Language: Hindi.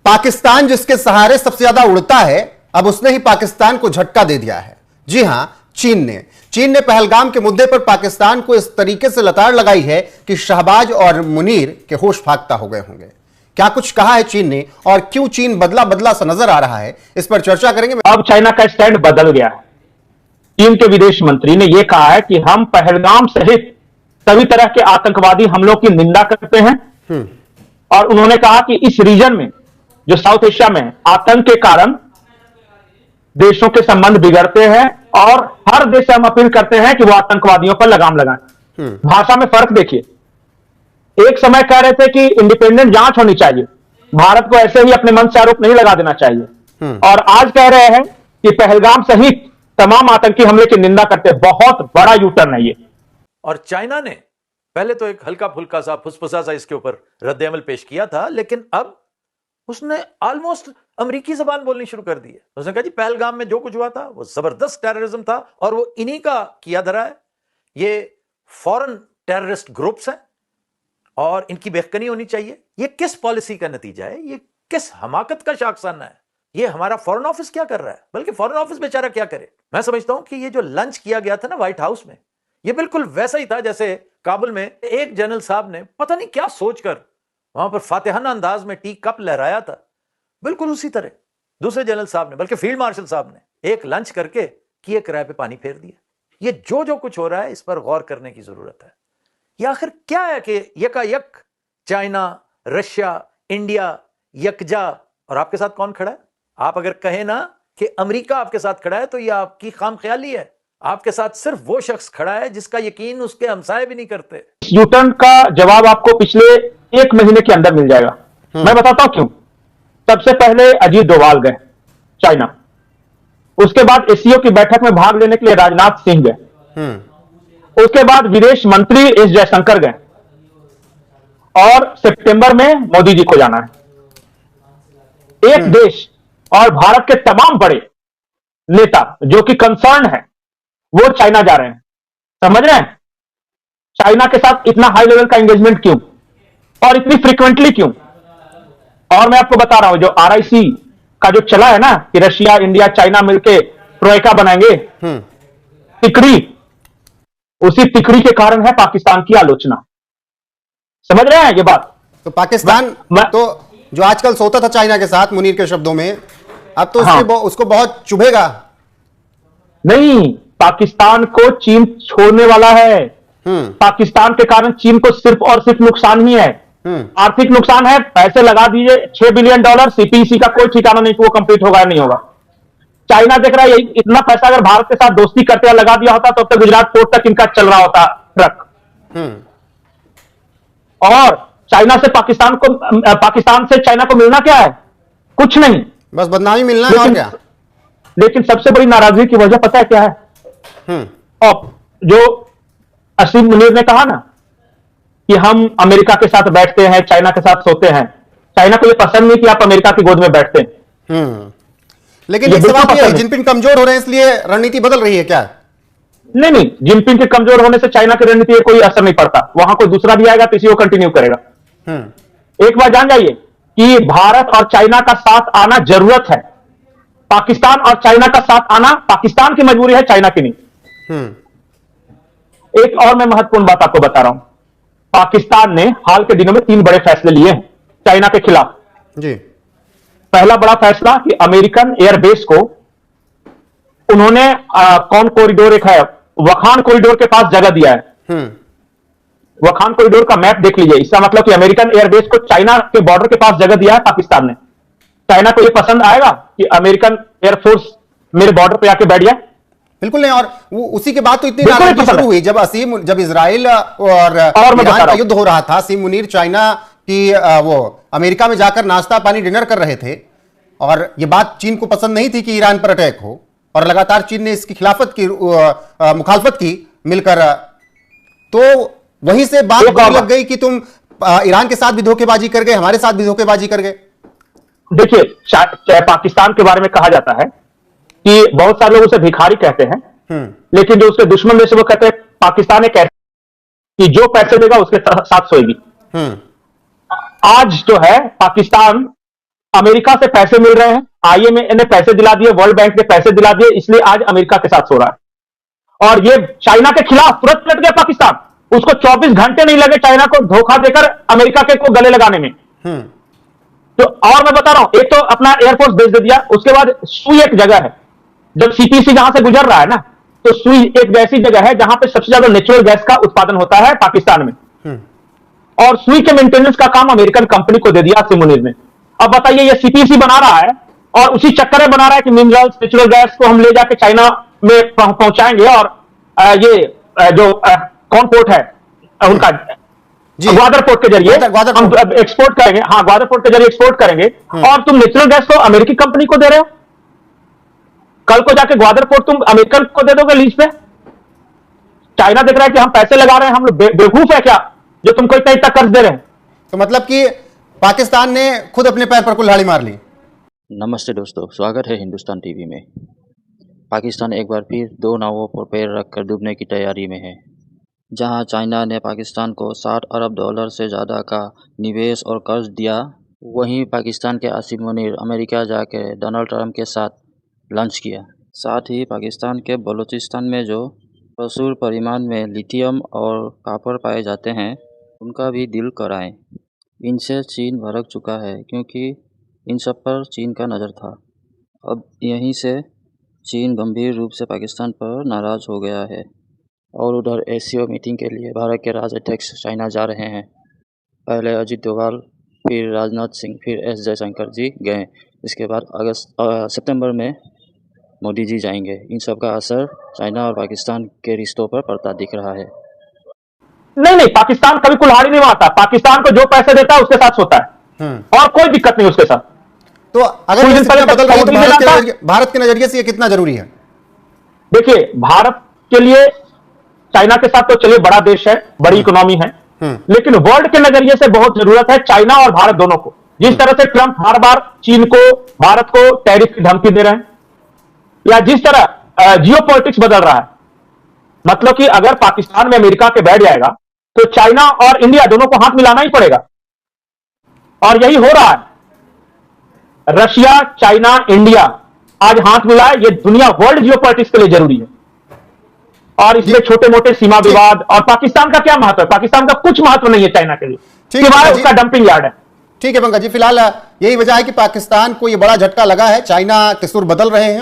पाकिस्तान जिसके सहारे सबसे ज्यादा उड़ता है, अब उसने ही पाकिस्तान को झटका दे दिया है। जी हां, चीन ने पहलगाम के मुद्दे पर पाकिस्तान को इस तरीके से लताड़ लगाई है कि शहबाज और मुनीर के होश फाख्ता हो गए होंगे। क्या कुछ कहा है चीन ने और क्यों चीन बदला बदला सा नजर आ रहा है, इस पर चर्चा करेंगे। अब चाइना का स्टैंड बदल गया है। चीन के विदेश मंत्री ने यह कहा है कि हम पहलगाम सहित सभी तरह के आतंकवादी हमलों की निंदा करते हैं और उन्होंने कहा कि इस रीजन में, जो साउथ एशिया में, आतंक के कारण देशों के संबंध बिगड़ते हैं और हर देश से हम अपील करते हैं कि वो आतंकवादियों पर लगाम लगाएं। भाषा में फर्क देखिए, एक समय कह रहे थे कि इंडिपेंडेंट जांच होनी चाहिए, भारत को ऐसे ही अपने मन से आरोप नहीं लगा देना चाहिए, और आज कह रहे हैं कि पहलगाम सहित तमाम आतंकी हमले की निंदा करते हैं। बहुत बड़ा यूटर्न है ये। और चाइना ने पहले तो एक हल्का फुल्का सा फुसफुसा सा इसके ऊपर रद्द-ए-अमल पेश किया था, लेकिन अब उसने ऑलमोस्ट अमेरिकी जबान बोलनी शुरू कर दी है। उसने कहा जी पहलगाम में जो कुछ हुआ था वो जबरदस्त टेररिज्म था और वो इन्हीं का किया धरा है। ये फॉरेन टेररिस्ट ग्रुप्स हैं और इनकी बेखनी होनी चाहिए। ये किस पॉलिसी का नतीजा है? ये किस हमाकत का शाखसाना है? ये हमारा फॉरेन ऑफिस क्या कर रहा है? बल्कि फॉरेन ऑफिस बेचारा क्या करे? मैं समझता हूं कि ये जो लंच किया गया था ना व्हाइट हाउस में, ये बिल्कुल वैसा ही था जैसे काबुल में एक जनरल साहब ने पता नहीं क्या सोचकर वहां पर फातिहाना अंदाज में टी कप लहराया था। बिल्कुल उसी तरह दूसरे जनरल साहब ने, बल्कि फील्ड मार्शल साहब ने, एक लंच करके किए किराए पे पानी फेर दिया। ये जो कुछ हो रहा है इस पर गौर करने की जरूरत है। ये आखिर क्या है कि यकायक चाइना, रशिया, इंडिया यकजा, और आपके साथ कौन खड़ा है? आप अगर कहें ना कि अमेरिका आपके साथ खड़ा है तो यह आपकी खामख्याली है। आपके साथ सिर्फ वो शख्स खड़ा है जिसका यकीन उसके हमसाये भी नहीं करते। यूटर्न का जवाब आपको पिछले एक महीने के अंदर मिल जाएगा। मैं बताता हूं क्यों। सबसे पहले अजीत डोभाल गए चाइना, उसके बाद एससीओ की बैठक में भाग लेने के लिए राजनाथ सिंह गए, उसके बाद विदेश मंत्री एस जयशंकर गए, और सितंबर में मोदी जी को जाना है। एक देश और भारत के तमाम बड़े नेता जो कि कंसर्न है वो चाइना जा रहे हैं। समझ रहे हैं? चाइना के साथ इतना हाई लेवल का एंगेजमेंट क्यों और इतनी फ्रीक्वेंटली क्यों? और मैं आपको बता रहा हूं, जो आरआईसी का जो चला है ना कि रशिया, इंडिया, चाइना मिलके ट्रोइका बनाएंगे, तिकड़ी, उसी तिकड़ी के कारण है पाकिस्तान की आलोचना। समझ रहे हैं ये बात? तो पाकिस्तान तो जो आजकल सोता था चाइना के साथ, मुनीर के शब्दों में, अब तो उसको बहुत चुभेगा। नहीं, पाकिस्तान को चीन छोड़ने वाला है। पाकिस्तान के कारण चीन को सिर्फ और सिर्फ नुकसान ही है, आर्थिक नुकसान है। पैसे लगा दीजिए $6 बिलियन, सीपीईसी का कोई ठिकाना नहीं कि वो कंप्लीट होगा नहीं होगा। चाइना देख रहा है इतना पैसा अगर भारत के साथ दोस्ती करते हुए लगा दिया होता तो अब तक गुजरात पोर्ट तक इनका चल रहा होता ट्रक। और चाइना से पाकिस्तान से चाइना को मिलना क्या है? कुछ नहीं, बस बदनामी मिलना है और क्या। लेकिन सबसे बड़ी नाराजगी की वजह पता है क्या है? और जो असीम मुनीर ने कहा ना कि हम अमेरिका के साथ बैठते हैं, चाइना के साथ सोते हैं, चाइना को यह पसंद नहीं कि आप अमेरिका की गोद में बैठते हैं। लेकिन एक सवाल यह है, जिनपिंग कमजोर हो रहे हैं इसलिए रणनीति बदल रही है क्या? नहीं, जिनपिंग के कमजोर होने से चाइना की रणनीति कोई असर नहीं पड़ता। वहां कोई दूसरा भी आएगा तो इसी को कंटिन्यू करेगा। एक बात जान जाइए कि भारत और चाइना का साथ आना जरूरत है। पाकिस्तान और चाइना का साथ आना पाकिस्तान की मजबूरी है, चाइना की नहीं। एक और मैं महत्वपूर्ण बात आपको बता रहा हूं। पाकिस्तान ने हाल के दिनों में 3 बड़े फैसले लिए हैं चाइना के खिलाफ। जी। पहला बड़ा फैसला कि अमेरिकन एयरबेस को उन्होंने कौन कॉरिडोर एक है, वखान कॉरिडोर के पास जगह दिया है। वखान कॉरिडोर का मैप देख लीजिए। इसका मतलब कि अमेरिकन एयरबेस को चाइना के बॉर्डर के पास जगह दिया है पाकिस्तान ने। चाइना को यह पसंद आएगा कि अमेरिकन एयरफोर्स मेरे बॉर्डर पे आके बैठ जाए? बिल्कुल नहीं। और वो उसी के बाद तो इतनी नाराजगी शुरू हुई जब इजराइल और ईरान का युद्ध हो रहा था। असीम मुनीर चाइना की वो अमेरिका में जाकर नाश्ता पानी डिनर कर रहे थे और ये बात चीन को पसंद नहीं थी कि ईरान पर अटैक हो, और लगातार चीन ने इसकी मुखालफत की मिलकर। तो वहीं से बात लग गई कि तुम ईरान के साथ भी धोखेबाजी कर गए, हमारे साथ भी धोखेबाजी कर गए। देखिए, पाकिस्तान के बारे में कहा जाता है कि बहुत सारे लोग उसे भिखारी कहते हैं, लेकिन जो उसके दुश्मन में से वो कहते हैं पाकिस्तान एक ऐसा कि जो पैसे देगा उसके साथ सोएगी। आज जो है पाकिस्तान अमेरिका से पैसे मिल रहे हैं, IMF ने पैसे दिला दिए, वर्ल्ड बैंक ने पैसे दिला दिए, इसलिए आज अमेरिका के साथ सो रहा है। और ये चाइना के खिलाफ तुरंत पलट गया पाकिस्तान, उसको 24 घंटे नहीं लगे चाइना को धोखा देकर अमेरिका के को गले लगाने में। तो और मैं बता रहा हूं, एक तो अपना एयरफोर्स बेच दे दिया, उसके बाद सुई एक जगह है, जब CPC जहां से गुजर रहा है ना, तो सुई एक ऐसी जगह है जहां पे सबसे ज्यादा नेचुरल गैस का उत्पादन होता है पाकिस्तान में, और सुई के मेंटेनेंस का काम अमेरिकन कंपनी को दे दिया सिमुनीर ने। अब बताइए, ये CPC बना रहा है और उसी चक्कर में बना रहा है कि मिनरल्स, नेचुरल गैस को हम ले जाके चाइना में पहुंचाएंगे, और ये जो कौन पोर्ट है उनका, ग्वादर पोर्ट के जरिए हम एक्सपोर्ट करेंगे। हाँ, ग्वादर पोर्ट के जरिए एक्सपोर्ट करेंगे, और तुम नेचुरल गैस को अमेरिकी कंपनी को दे रहे हो। कल को जाके ग्वादर पोर्ट तुम अमेरिकन को दे दोगे लीज पे। चाइना देख रहा है कि हम पैसे लगा रहे हैं, हम लोग बेवकूफ है क्या जो तुमको इतना इतना कर्ज दे रहे हैं। तो मतलब कि पाकिस्तान ने खुद अपने पैर पर कुल्हाड़ी मार ली। नमस्ते दोस्तों, स्वागत है हिंदुस्तान टीवी में। पाकिस्तान एक बार फिर 2 नावों पर पैर रखकर डूबने की तैयारी में है। जहां चाइना ने पाकिस्तान को $60 अरब से ज़्यादा का निवेश और कर्ज दिया, वहीं पाकिस्तान के आसिम मुनीर अमेरिका जाकर डोनाल्ड ट्रंप के साथ लंच किया। साथ ही पाकिस्तान के बलूचिस्तान में जो प्रचुर परिमाण में लिथियम और कॉपर पाए जाते हैं, उनका भी डील कराएं। इनसे चीन भड़क चुका है, क्योंकि इन सब पर चीन का नज़र था। अब यहीं से चीन गंभीर रूप से पाकिस्तान पर नाराज़ हो गया है, और उधर ASEAN मीटिंग के लिए भारत के राष्ट्राध्यक्ष चाइना जा रहे हैं। पहले अजीत डोभाल, फिर राजनाथ सिंह, फिर S जयशंकर जी गए। इसके बाद सितंबर में मोदी जी जाएंगे। इन सब का असर चाइना और पाकिस्तान के रिश्तों पर पड़ता दिख रहा है। नहीं, पाकिस्तान कभी कुल्हाड़ी नहीं मारता। पाकिस्तान को जो पैसे देता है उसके साथ सोता है, और कोई दिक्कत नहीं उसके साथ। तो अगर ये स्थिति बदल रही है, तो भारत के नजरिए से ये कितना जरूरी है? देखिए, भारत के लिए चाइना के साथ तो चलिए बड़ा देश है, बड़ी इकोनॉमी है, लेकिन वर्ल्ड के नजरिए से बहुत जरूरत है चाइना और भारत दोनों को। जिस तरह से ट्रंप बार बार चीन को, भारत को टैरिफ की धमकी दे रहे हैं, या जिस तरह जियोपॉलिटिक्स बदल रहा है, मतलब कि अगर पाकिस्तान में अमेरिका के बैठ जाएगा तो चाइना और इंडिया दोनों को हाथ मिलाना ही पड़ेगा, और यही हो रहा है। रशिया, चाइना, इंडिया आज हाथ मिलाए, ये दुनिया वर्ल्ड जियोपॉलिटिक्स के लिए जरूरी है। और इसमें छोटे मोटे सीमा विवाद, और पाकिस्तान का क्या महत्व है? पाकिस्तान का कुछ महत्व नहीं है चाइना के लिए, सिवाय उसका डंपिंग यार्ड है। ठीक है पंकज जी, फिलहाल यही वजह है कि पाकिस्तान को ये बड़ा झटका लगा है, चाइना के सुर बदल रहे हैं।